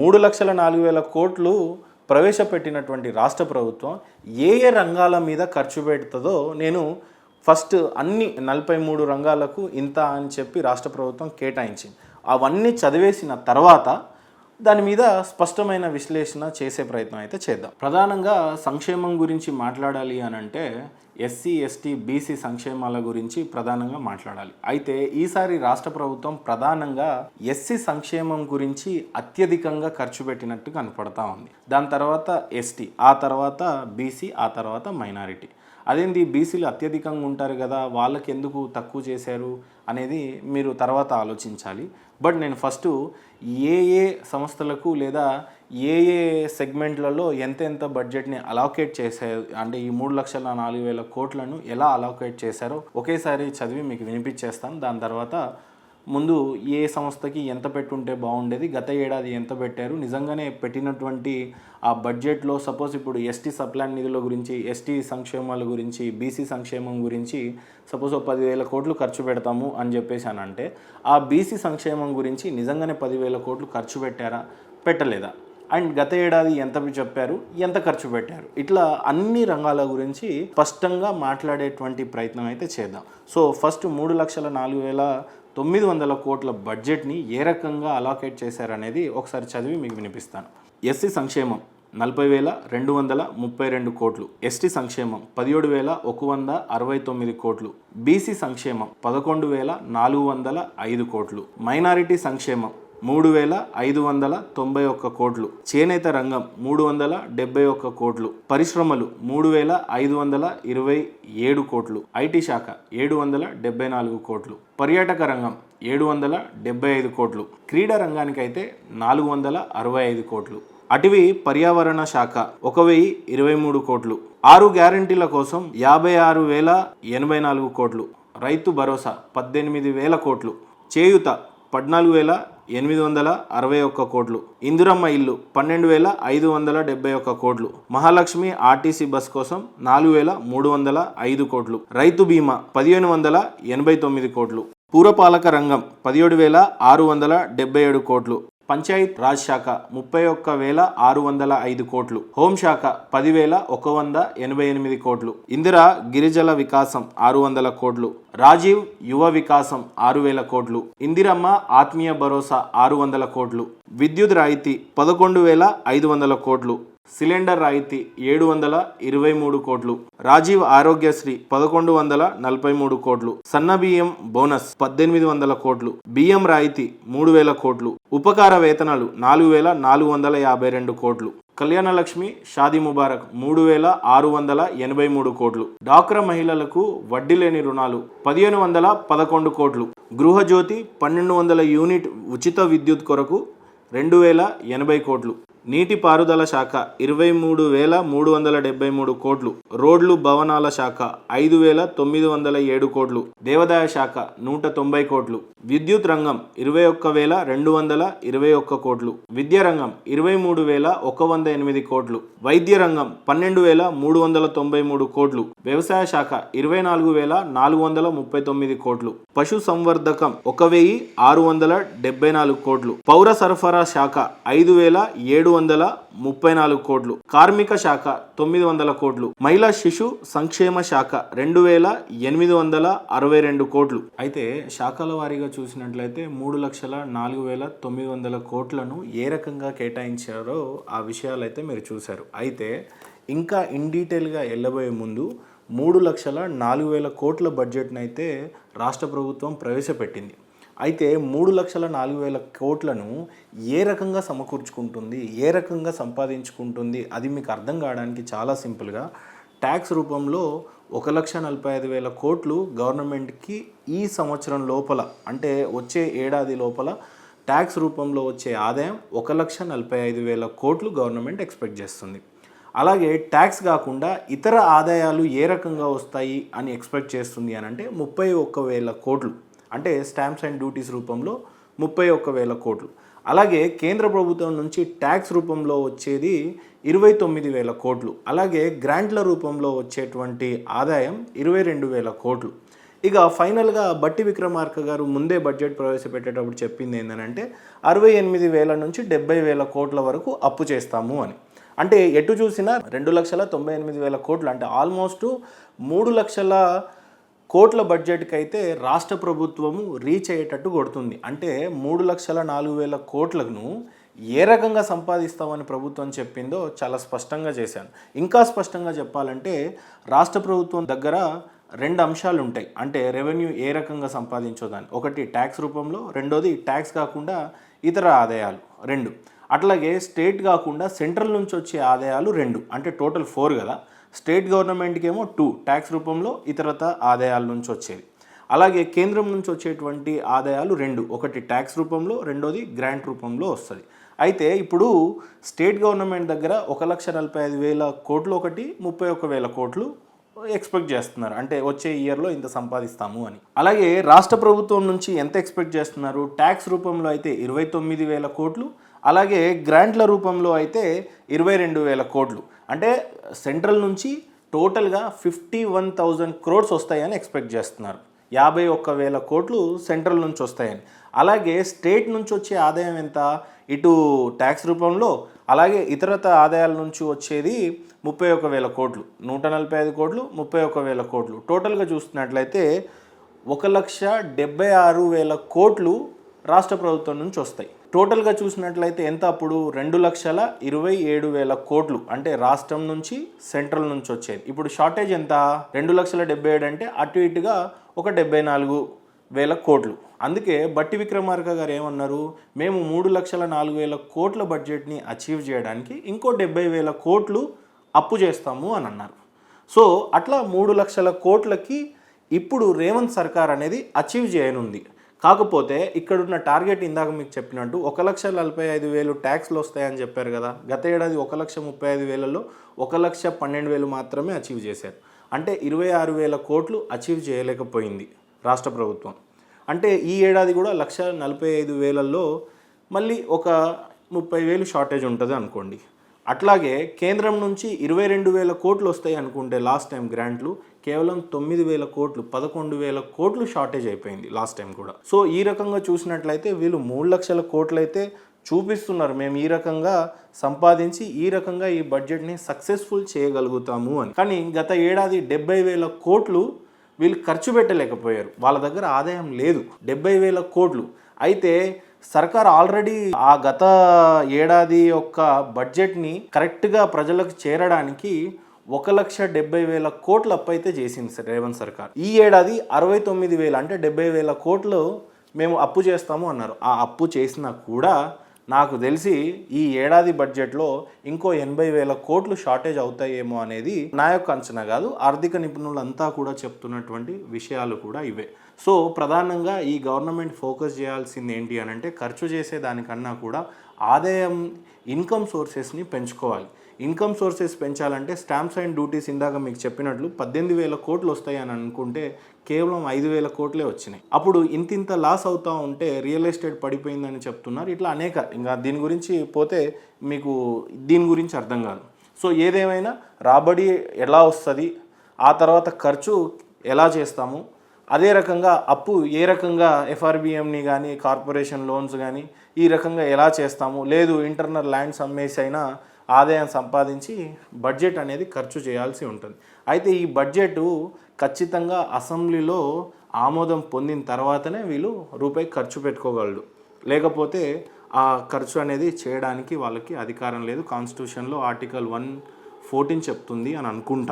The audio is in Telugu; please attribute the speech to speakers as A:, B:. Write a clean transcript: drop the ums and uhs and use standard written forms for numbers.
A: 3,04,000 కోట్లు ప్రవేశపెట్టినటువంటి రాష్ట్ర ప్రభుత్వం ఏ ఏ రంగాల మీద ఖర్చు పెడుతుందో నేను ఫస్ట్ అన్ని 43 రంగాలకు ఇంత అని చెప్పి రాష్ట్ర ప్రభుత్వం కేటాయించింది. అవన్నీ చదివేసిన తర్వాత దాని మీద స్పష్టమైన విశ్లేషణ చేసే ప్రయత్నం అయితే చేద్దాం. ప్రధానంగా సంక్షేమం గురించి మాట్లాడాలి అని అంటే ఎస్సీ ఎస్టీ బీసీ సంక్షేమాల గురించి ప్రధానంగా మాట్లాడాలి. అయితే ఈసారి రాష్ట్ర ప్రభుత్వం ప్రధానంగా ఎస్సీ సంక్షేమం గురించి అత్యధికంగా ఖర్చు పెట్టినట్టు కనపడతా ఉంది. దాని తర్వాత ఎస్టీ, ఆ తర్వాత బీసీ, ఆ తర్వాత మైనారిటీ. అదేంటి బీసీలు అత్యధికంగా ఉంటారు కదా, వాళ్ళకి ఎందుకు తక్కువ చేశారు అనేది మీరు తర్వాత ఆలోచించాలి. బట్ నేను ఫస్ట్ ఏ ఏ సంస్థలకు లేదా ఏ ఏ సెగ్మెంట్లలో ఎంత బడ్జెట్ని అలోకేట్ చేశారు అంటే ఈ 3,04,000 కోట్లను ఎలా అలోకేట్ చేశారో ఒకేసారి చదివి మీకు వినిపించేస్తాను. దాని తర్వాత ముందు ఏ సంస్థకి ఎంత పెట్టుంటే బాగుండేది, గత ఏడాది ఎంత పెట్టారు, నిజంగానే పెట్టినటువంటి ఆ బడ్జెట్లో సపోజ్ ఇప్పుడు ఎస్టీ సప్లాన్ నిధుల గురించి, ఎస్టీ సంక్షేమాల గురించి, బీసీ సంక్షేమం గురించి సపోజ్ 10,000 కోట్లు ఖర్చు పెడతాము అని చెప్పేసి అని అంటే ఆ బీసీ సంక్షేమం గురించి నిజంగానే 10,000 కోట్లు ఖర్చు పెట్టారా, పెట్టలేదా, అండ్ గత ఏడాది ఎంత చెప్పారు, ఎంత ఖర్చు పెట్టారు, ఇట్లా అన్ని రంగాల గురించి స్పష్టంగా మాట్లాడేటువంటి ప్రయత్నం అయితే చేద్దాం. సో ఫస్ట్ 3,04,900 కోట్ల బడ్జెట్ని ఏ రకంగా అలాకేట్ చేశారనేది ఒకసారి చదివి మీకు వినిపిస్తాను. ఎస్సీ సంక్షేమం 40,232 కోట్లు, ఎస్టీ సంక్షేమం 17,169 కోట్లు, బీసీ సంక్షేమం 11,405 కోట్లు, మైనారిటీ సంక్షేమం 3,591 కోట్లు, చేనేత రంగం 371 కోట్లు, పరిశ్రమలు 3,527 కోట్లు, ఐటీ శాఖ 774 కోట్లు, పర్యాటక రంగం 775 కోట్లు, క్రీడా రంగానికైతే 465 కోట్లు, అటవీ పర్యావరణ శాఖ 1,023 కోట్లు, 6 గ్యారంటీల కోసం 56,084 కోట్లు, రైతు భరోసా 18,000 కోట్లు, చేయూత 14,861 కోట్లు, ఇందిరమ్మ ఇల్లు 12,571 కోట్లు, మహాలక్ష్మి ఆర్టీసీ బస్ కోసం 4,305 కోట్లు, రైతు బీమా 1,589 కోట్లు, పురపాలక రంగం 17,677 కోట్లు, పంచాయత్ రాజ్ శాఖ 31,605 కోట్లు, హోంశాఖ 10,188 కోట్లు, ఇందిరా గిరిజల వికాసం 600 కోట్లు, రాజీవ్ యువ వికాసం 6,000 కోట్లు, ఇందిరమ్మ ఆత్మీయ భరోసా 600 కోట్లు, విద్యుత్ రాయితీ 11,500 కోట్లు, సిలిండర్ రాయితీ 723 కోట్లు, రాజీవ్ ఆరోగ్యశ్రీ 1,143 కోట్లు, సన్నబియ్యం బోనస్ 1,800 కోట్లు, బియ్యం రాయితీ 3,000 కోట్లు, ఉపకార వేతనాలు 4,452 కోట్లు, కళ్యాణ లక్ష్మి షాదీ ముబారక్ 3,683 కోట్లు, డాక్రా మహిళలకు వడ్డీ లేని రుణాలు 1,511 కోట్లు, గృహజ్యోతి 1,200 యూనిట్ ఉచిత విద్యుత్ కొరకు 2,080 కోట్లు, నీటిపారుదల శాఖ 23,373 కోట్లు, రోడ్లు భవనాల శాఖ 5,907 కోట్లు, దేవాదాయ శాఖ 190 కోట్లు, విద్యుత్ రంగం 21,221 కోట్లు, విద్యా రంగం 23,108 కోట్లు, వైద్య రంగం 12,393 కోట్లు, వ్యవసాయ శాఖ 24,439 కోట్లు, పశు సంవర్ధకం 1,674 కోట్లు, పౌర సరఫరా శాఖ 5,734 కోట్లు, కార్మిక శాఖ 900 కోట్లు, మహిళా శిశు సంక్షేమ శాఖ 2,862 కోట్లు. అయితే శాఖల వారీగా చూసినట్లయితే 3,04,900 కోట్లను ఏ రకంగా కేటాయించారో ఆ విషయాలు అయితే మీరు చూశారు. అయితే ఇంకా ఇన్ డీటెయిల్గా వెళ్ళబోయే ముందు 3,04,000 కోట్ల బడ్జెట్ని అయితే రాష్ట్ర ప్రభుత్వం ప్రవేశపెట్టింది. అయితే 3,04,000 కోట్లను ఏ రకంగా సమకూర్చుకుంటుంది, ఏ రకంగా సంపాదించుకుంటుంది అది మీకు అర్థం కావడానికి చాలా సింపుల్గా ట్యాక్స్ రూపంలో 1,45,000 కోట్లు గవర్నమెంట్కి ఈ సంవత్సరం లోపల అంటే వచ్చే ఏడాది లోపల ట్యాక్స్ రూపంలో వచ్చే ఆదాయం 1,45,000 కోట్లు గవర్నమెంట్ ఎక్స్పెక్ట్ చేస్తుంది. అలాగే ట్యాక్స్ కాకుండా ఇతర ఆదాయాలు ఏ రకంగా వస్తాయి అని ఎక్స్పెక్ట్ చేస్తుంది అని అంటే 31,000 కోట్లు, అంటే స్టాంప్స్ అండ్ డ్యూటీస్ రూపంలో 31,000 కోట్లు. అలాగే కేంద్ర ప్రభుత్వం నుంచి ట్యాక్స్ రూపంలో వచ్చేది 29,000 కోట్లు. అలాగే గ్రాంట్ల రూపంలో వచ్చేటువంటి ఆదాయం 22,000 కోట్లు. ఇక ఫైనల్గా బట్టి విక్రమార్క గారు ముందే బడ్జెట్ ప్రవేశపెట్టేటప్పుడు చెప్పింది ఏంటంటే 68,000 నుంచి 70,000 కోట్ల వరకు అప్పు చేస్తాము అని. అంటే ఎటు చూసినా 2,98,000 కోట్లు, అంటే ఆల్మోస్ట్ 3 లక్షల కోట్ల బడ్జెట్కి అయితే రాష్ట్ర ప్రభుత్వము రీచ్ అయ్యేటట్టు కొడుతుంది. అంటే 3,04,000 కోట్లను ఏ రకంగా సంపాదిస్తామని ప్రభుత్వం చెప్పిందో చాలా స్పష్టంగా చేశాను. ఇంకా స్పష్టంగా చెప్పాలంటే రాష్ట్ర ప్రభుత్వం దగ్గర 2 అంశాలు ఉంటాయి. అంటే రెవెన్యూ ఏ రకంగా సంపాదించోదాన్ని, ఒకటి ట్యాక్స్ రూపంలో, రెండోది ట్యాక్స్ కాకుండా ఇతర ఆదాయాలు 2. అట్లాగే స్టేట్ కాకుండా సెంట్రల్ నుంచి వచ్చే ఆదాయాలు 2, అంటే టోటల్ 4 కదా. స్టేట్ గవర్నమెంట్కి ఏమో 2 ట్యాక్స్ రూపంలో ఇతరత ఆదాయాల నుంచి వచ్చేది. అలాగే కేంద్రం నుంచి వచ్చేటువంటి ఆదాయాలు 2, ఒకటి ట్యాక్స్ రూపంలో, రెండోది గ్రాంట్ రూపంలో వస్తుంది. అయితే ఇప్పుడు స్టేట్ గవర్నమెంట్ దగ్గర 1,45,000 కోట్లు ఒకటి, 31,000 కోట్లు ఎక్స్పెక్ట్ చేస్తున్నారు. అంటే వచ్చే ఇయర్లో ఇంత సంపాదిస్తాము అని. అలాగే రాష్ట్ర ప్రభుత్వం నుంచి ఎంత ఎక్స్పెక్ట్ చేస్తున్నారు? ట్యాక్స్ రూపంలో అయితే 29,000 కోట్లు, అలాగే గ్రాంట్ల రూపంలో అయితే 22,000 కోట్లు. అంటే సెంట్రల్ నుంచి టోటల్గా 51,000 క్రోడ్స్ వస్తాయని ఎక్స్పెక్ట్ చేస్తున్నారు. 51,000 కోట్లు సెంట్రల్ నుంచి వస్తాయని. అలాగే స్టేట్ నుంచి వచ్చే ఆదాయం ఎంత? ఇటు ట్యాక్స్ రూపంలో అలాగే ఇతరత ఆదాయాల నుంచి వచ్చేది 31,000 కోట్లు, 145 కోట్లు, 31,000 కోట్లు. టోటల్గా చూస్తున్నట్లయితే 1,76,000 కోట్లు రాష్ట్ర ప్రభుత్వం నుంచి వస్తాయి. టోటల్గా చూసినట్లయితే ఎంత అప్పుడు? 2,27,000 కోట్లు, అంటే రాష్ట్రం నుంచి సెంట్రల్ నుంచి వచ్చేది. ఇప్పుడు షార్టేజ్ ఎంత? 2,77,000 అంటే అటు ఇటుగా ఒక 74,000 కోట్లు. అందుకే బట్టి విక్రమార్క గారు ఏమన్నారు? మేము 3,04,000 కోట్ల బడ్జెట్ని అచీవ్ చేయడానికి ఇంకో 70,000 కోట్లు అప్పు చేస్తాము అని అన్నారు. సో అట్లా 3 లక్షల కోట్లకి ఇప్పుడు రేవంత్ సర్కార్ అనేది అచీవ్ చేయనుంది. కాకపోతే ఇక్కడున్న టార్గెట్ ఇందాక మీకు చెప్పినట్టు 1,45,000 ట్యాక్స్లు వస్తాయని చెప్పారు కదా. గత ఏడాది 1,35,000లో 1,12,000 మాత్రమే అచీవ్ చేశారు. అంటే 26,000 కోట్లు అచీవ్ చేయలేకపోయింది రాష్ట్ర ప్రభుత్వం. అంటే ఈ ఏడాది కూడా 1,45,000లో మళ్ళీ ఒక 30,000 షార్టేజ్ ఉంటుంది అనుకోండి. అట్లాగే కేంద్రం నుంచి 22,000 కోట్లు వస్తాయి అనుకుంటే లాస్ట్ టైం గ్రాంట్లు కేవలం 9,000 కోట్లు, 11,000 కోట్లు షార్టేజ్ అయిపోయింది లాస్ట్ టైం కూడా. సో ఈ రకంగా చూసినట్లయితే వీళ్ళు 3 లక్షల కోట్లు అయితే చూపిస్తున్నారు, మేము ఈ రకంగా సంపాదించి ఈ రకంగా ఈ బడ్జెట్ని సక్సెస్ఫుల్ చేయగలుగుతాము అని. కానీ గత ఏడాది 70,000 కోట్లు వీళ్ళు ఖర్చు పెట్టలేకపోయారు. వాళ్ళ దగ్గర ఆదాయం లేదు, 70,000 కోట్లు. అయితే సర్కార్ ఆల్రెడీ ఆ గత ఏడాది యొక్క బడ్జెట్ని కరెక్ట్గా ప్రజలకు చేరడానికి 1,70,000 కోట్ల అప్పు అయితే చేసింది రేవంత్ సర్కార్. ఈ ఏడాది 69,000 అంటే 70,000 కోట్లు మేము అప్పు చేస్తాము అన్నారు. ఆ అప్పు చేసినా కూడా నాకు తెలిసి ఈ ఏడాది బడ్జెట్లో ఇంకో 80,000 కోట్లు షార్టేజ్ అవుతాయేమో అనేది నా యొక్క అంచనా కాదు, ఆర్థిక నిపుణులంతా కూడా చెప్తున్నటువంటి విషయాలు కూడా ఇవే. సో ప్రధానంగా ఈ గవర్నమెంట్ ఫోకస్ చేయాల్సింది ఏంటి అని అంటే ఖర్చు చేసే దానికన్నా కూడా ఆదాయం, ఇన్కమ్ సోర్సెస్ని పెంచుకోవాలి. ఇన్కమ్ సోర్సెస్ పెంచాలంటే స్టాంప్స్ అండ్ డ్యూటీస్ ఇందాక మీకు చెప్పినట్లు 18,000 కోట్లు వస్తాయి అని అనుకుంటే కేవలం 5,000 కోట్లే వచ్చినాయి. అప్పుడు ఇంత లాస్ అవుతూ ఉంటే రియల్ ఎస్టేట్ పడిపోయిందని చెప్తున్నారు. ఇట్లా అనేక, ఇంకా దీని గురించి పోతే మీకు దీని గురించి అర్థం కాదు. సో ఏదేమైనా రాబడి ఎలా వస్తుంది, ఆ తర్వాత ఖర్చు ఎలా చేస్తాము, అదే రకంగా అప్పు ఏ రకంగా ఎఫ్ఆర్బిఎంని కానీ కార్పొరేషన్ లోన్స్ కానీ ఈ రకంగా ఎలా చేస్తాము, లేదు ఇంటర్నల్ ల్యాండ్స్ అమ్మేసి అయినా ఆదాయం సంపాదించి బడ్జెట్ అనేది ఖర్చు చేయాల్సి ఉంటుంది. అయితే ఈ బడ్జెట్ ఖచ్చితంగా అసెంబ్లీలో ఆమోదం పొందిన తర్వాతనే వీళ్ళు రూపాయి ఖర్చు పెట్టుకోగలరు. లేకపోతే ఆ ఖర్చు అనేది చేయడానికి వాళ్ళకి అధికారం లేదు. కాన్స్టిట్యూషన్లో ఆర్టికల్ 114 చెప్తుంది అని అనుకుంటా.